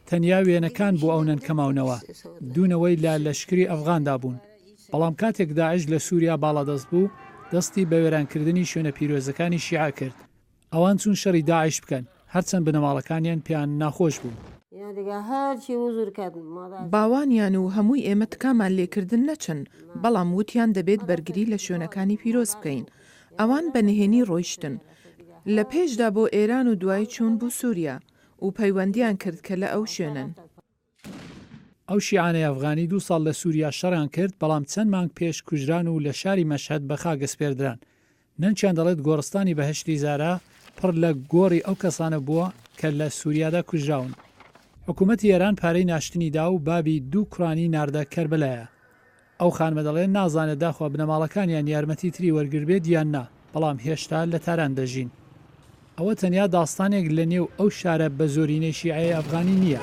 تەنیا وێنەکان بۆ ئەو نەنکەماونەوە دوونەوەی لا لەشکری ئەفغاندا بوون. بەڵام کاتێک داعش لە سووریا باڵادەست بوو دەستی بە وێرانکردنی شوێنە پیرۆزەکانی شیعە کرد. ئەوان چون شەڕی داعش بکەن هەرچەند بنەماڵەکانیان پیان ناخۆش بوو. باوانیان و هەمووی ئێمە تکامان لێکردن نەچن، بەڵام وتیان دەبێت بەرگری لە شوێنەکانی پیرۆز بکەین. ئەوان بەنهێنی ڕۆیشتن لە پێشدا بۆ ئێران و دوای چوون بوو سووریا و پەیوەندیان کرد کە لە ئەو شوێنن. ئەو شیعانەی ئەفغانی 2 ساڵ لە سووریا شەڕیان کرد، بەڵام چەند مانگ پێش کوژران و لە شاری مەشهەد بە خاگەسپێردران. نەنچیان دەڵێت گۆڕستانی بەهشتی زارا پڕ لە گۆڕی ئەو کەسانە بووە کە لە سووریادا کوژراون. حکوومەتی ئێران پارەی ناشتنی دا و بابی 2 کوڕانی ناردە کەربەلایە. ئەو خانمە دەڵێن نازانێت داخوا بنەماڵەکانیان یارمەتی تری وەرگربێت یان نا، بەڵام هێشتا لە تاران دەژین. ئەوە تەنیا داستانێک لە نێو ئەو شارە بە زۆرینەی شیعەی ئەفغانی نییە.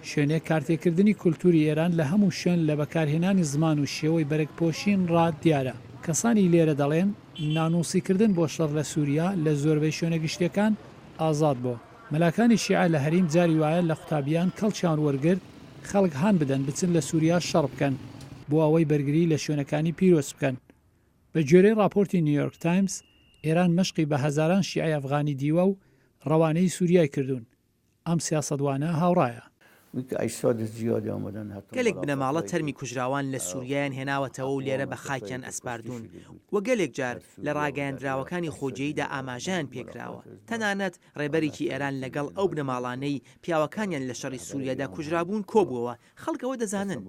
شوێنێک کارتێکردنی کولتوری ئێران لە هەموو شوێن لە بەکارهێنانی زمان و شێوەی بەرەکپۆشین ڕات دیارە. کەسانی لێرە دەڵێن نانوسیکردن بۆ شەڕ لە سووریا لە زۆربەی شوێنە گشتیەکان ئازاد بوو. مەلاکانی شیعە لە هەریم جاری وایە لە قوتابیان کەڵکیان وەرگرت خەڵک هان بدەن بچن لە سووریا شەڕ بکەن بۆ ئەوەی بەرگری لە شوێنەکانی پیرۆز بکەن. بە گوێرەی راپۆرتی نیویۆرک تایمز، ئێران مەشقی بە هەزاران شیعەی ئەفغانی دیوە و ڕەوانەی سووریای کردوون. ئەم سیاسەتوانە هاوڕایە. گەلێک بنەماڵە تەرمی کوژراوان لە سووریایان هێناوەتەوە و لێرە بە خاکیان ئەسپاردوون وە گەلێک جار لە ڕاگەیاندراوەکانی خۆجییدا ئاماژیان پێکراوە. تەنانەت ڕێبەرێکی ئێران لەگەڵ ئەو بنەماڵانەی پیاوەکانیان لە شەڕی سووریادا کوژرابوون کۆبووەوە. خەڵکەوە دەزانن.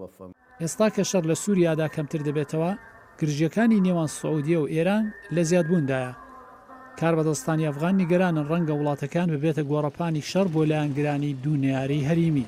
ئێستا کە شەڕ لە سووریادا کەمتر دەبێتەوە، گرژیەکانی نێوان سعودیە و ئێران لە زیادبووندایە. کاربەدەستانی ئەفغان نیگەرانن ڕەنگە وڵاتەکان ببێتە گۆڕەپانی شەڕ بۆ لایەنگرانی دوو نەیاری هەریمی.